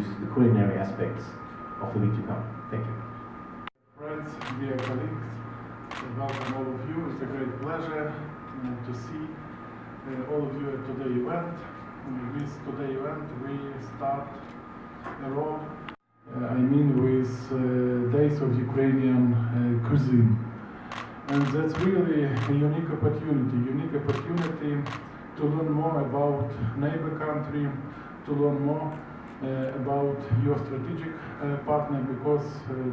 introduce the culinary aspects of the week to come. Thank you. Friends, dear colleagues, welcome all of you. It's a great pleasure to see all of you at today's event. With today's event we start a row, with Days of Ukrainian Cuisine. And that's really a unique opportunity to learn more about neighbor country, to learn more about your strategic partner, because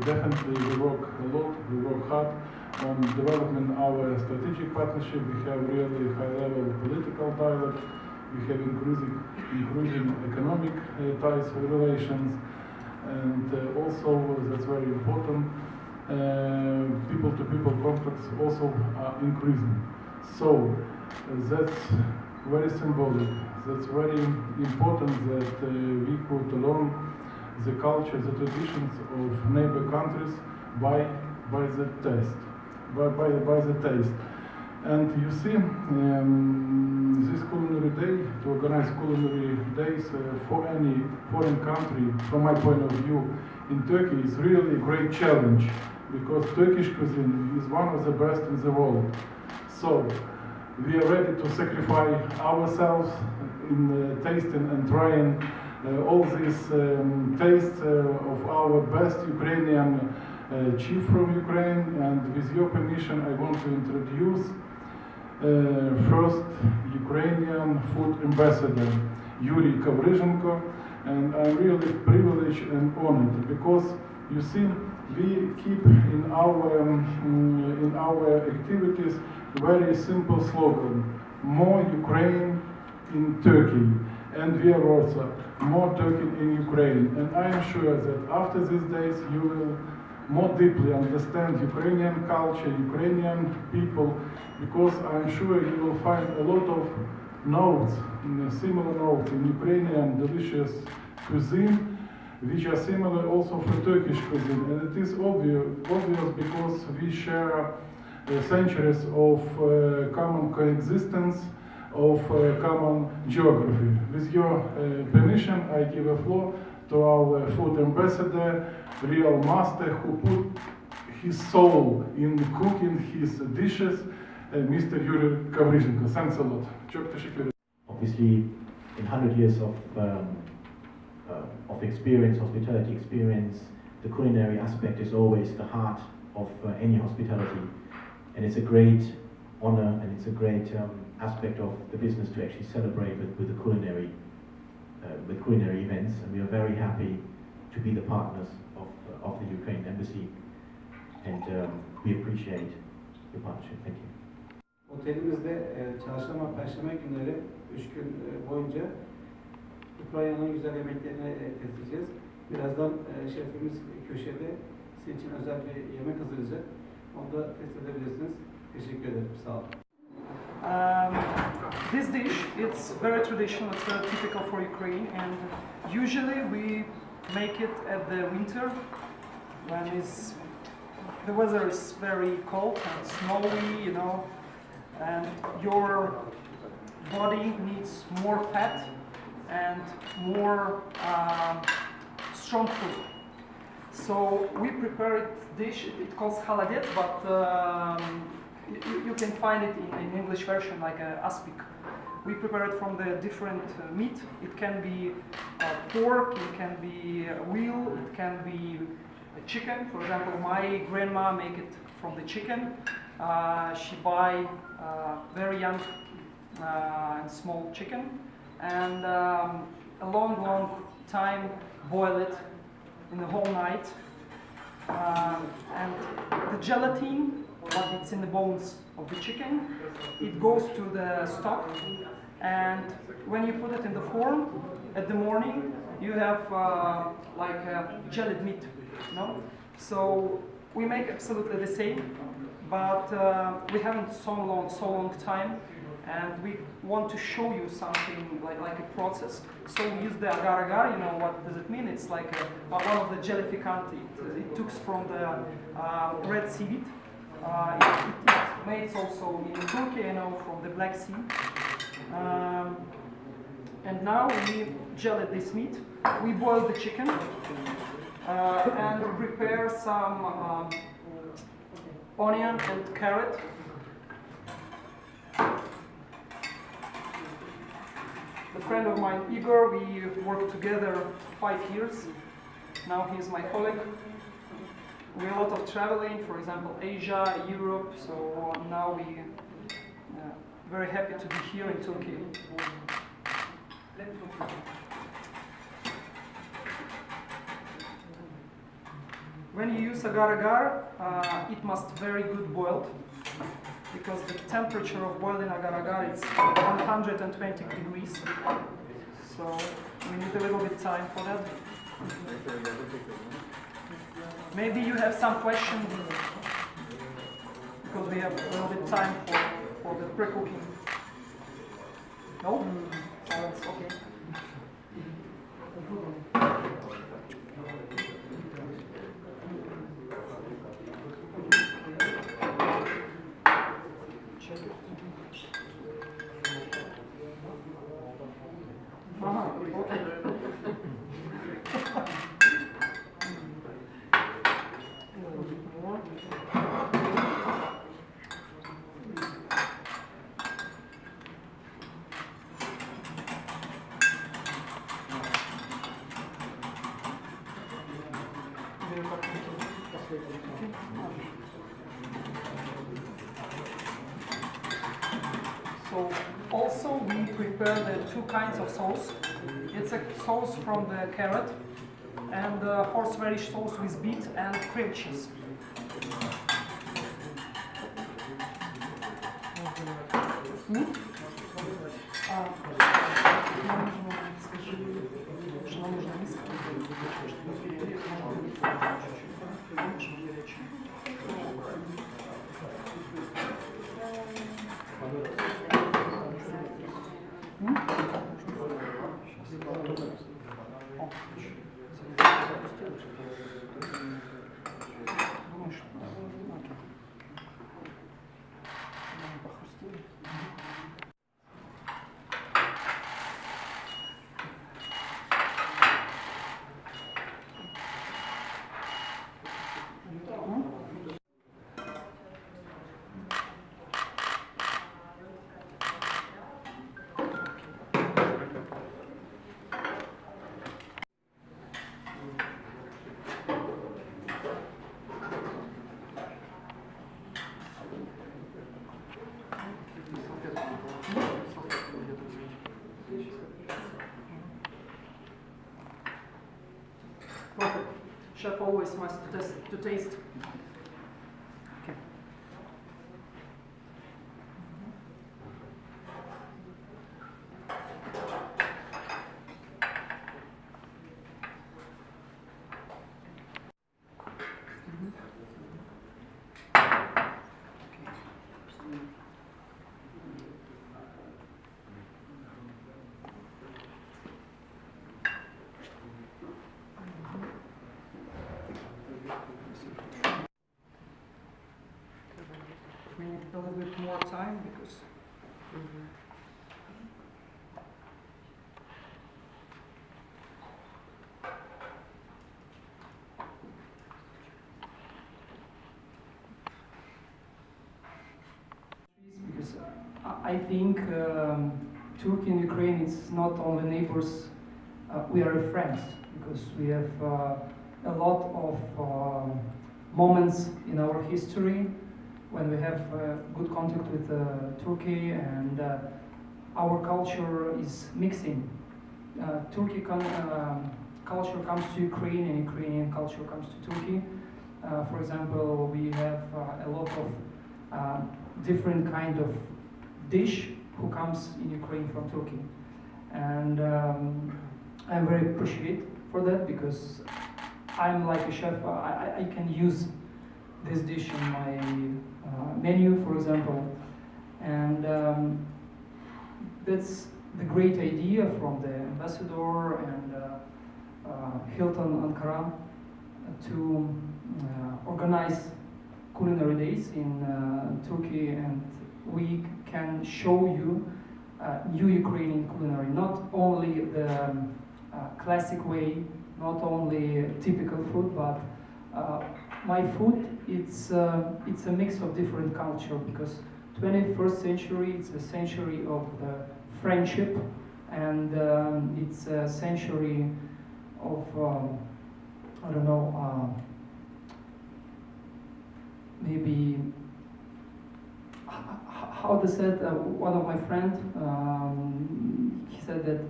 definitely we work a lot, we work hard on developing our strategic partnership. We have really high-level political dialogue, we have increasing economic ties, relations, and also that's very important, people-to-people contacts also are increasing. So that's very symbolic. That's very important that we could learn the culture, the traditions of neighbor countries by the taste, by the taste. And you see, this culinary day, to organize culinary days for any foreign country, from my point of view, in Turkey is really a great challenge, because Turkish cuisine is one of the best in the world. So we are ready to sacrifice ourselves in tasting and trying all these tastes of our best Ukrainian chef from Ukraine. And with your permission, I want to introduce first Ukrainian food ambassador, Yuri Kovrizhenko. And I'm really privileged and honored, because you see, we keep in our activities very simple slogan: more Ukraine in Turkey, and we are also more Turkey in Ukraine. And I am sure that after these days you will more deeply understand Ukrainian culture, Ukrainian people, because I'm sure you will find a lot of notes, similar notes in Ukrainian delicious cuisine, which are similar also for Turkish cuisine. And it is obvious because we share centuries of common coexistence, of common geography. With your permission, I give a floor to our food ambassador, real master who put his soul in cooking his dishes, Mr. Yuri Kovrizhenko. Thanks a lot. Obviously, in 100 years of experience, hospitality experience, the culinary aspect is always the heart of any hospitality. And it's a great honor, and it's a great aspect of the business to actually celebrate with the culinary events. And we are very happy to be the partners of the Ukraine Embassy, and we appreciate your partnership. Thank you. Otelimizde çarşamba, perşembe günleri 3 gün boyunca Ukrayna'nın güzel yemeklerini getireceğiz. Birazdan şefimiz köşede sizin için özel bir yemek hazırlayacak. Onu da test edebilirsiniz. Teşekkür ederim. Sağ olun. This dish, it's very traditional, it's very typical for Ukraine, and usually we make it at the winter when the weather is very cold and snowy, you know, and your body needs more fat and more strong food. So we prepare it dish, it calls haladets, but you can find it in English version like aspic. We prepare it from the different meat. It can be pork, it can be veal, it can be chicken. For example, my grandma make it from the chicken. She buy very young and small chicken, and a long time boil it in the whole night. And the gelatin, but it's in the bones of the chicken, it goes to the stock, and when you put it in the form at the morning, you have like a jellied meat, you know? So we make absolutely the same, but we haven't so long time, and we want to show you something like a process. So we use the agar-agar. You know what does it mean? It's like one of the jellificant. It took from the red seaweed. It made also in Turkey, you know, from the Black Sea. And now we gel this meat. we boil the chicken and prepare some onion and carrot. A friend of mine, Igor, we worked together 5 years. Now he is my colleague. We have a lot of traveling, for example, Asia, Europe, so now we very happy to be here in Turkey. When you use agar-agar, it must very good boiled, because the temperature of boiling agar-agar is 120 degrees. So we need a little bit time for that. Maybe you have some questions, because we have a little bit time for the pre-cooking. No? Silence, okay. Okay. So also we prepare the two kinds of sauce. It's a sauce from the carrot and horseradish sauce with beet and cream cheese. Perfect. Chef always must to taste. Okay. We need a little bit more time because I think Turkey and Ukraine is not only neighbors, we are friends, because we have a lot of moments in our history when we have good contact with Turkey, and our culture is mixing. Turkey culture comes to Ukraine, and Ukrainian culture comes to Turkey. For example, we have a lot of different kind of dish who comes in Ukraine from Turkey, and I'm very appreciative for that, because I'm like a chef. I can use this dish in my menu, for example, and that's the great idea from the ambassador and Hilton Ankara to organize culinary days in Turkey, and we can show you new Ukrainian culinary, not only the classic way, not only typical food, but my food, it's a mix of different culture, because 21st century, it's a century of the friendship, and it's a century of, I don't know, maybe, how they said, one of my friends, he said that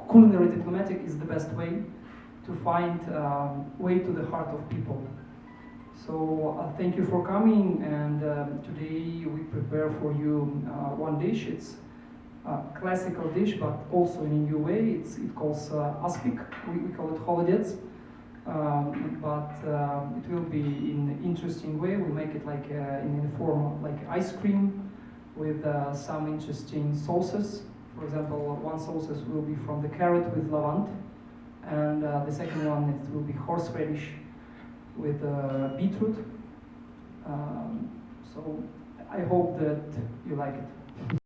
culinary diplomatic is the best way to find way to the heart of people. So thank you for coming, and today we prepare for you one dish. It's a classical dish, but also in a new way. It calls aspik. We call it holodets, but it will be in an interesting way. We make it like in the form of like ice cream with some interesting sauces. For example, one sauces will be from the carrot with lavand, and the second one it will be horseradish with beetroot. So I hope that you like it.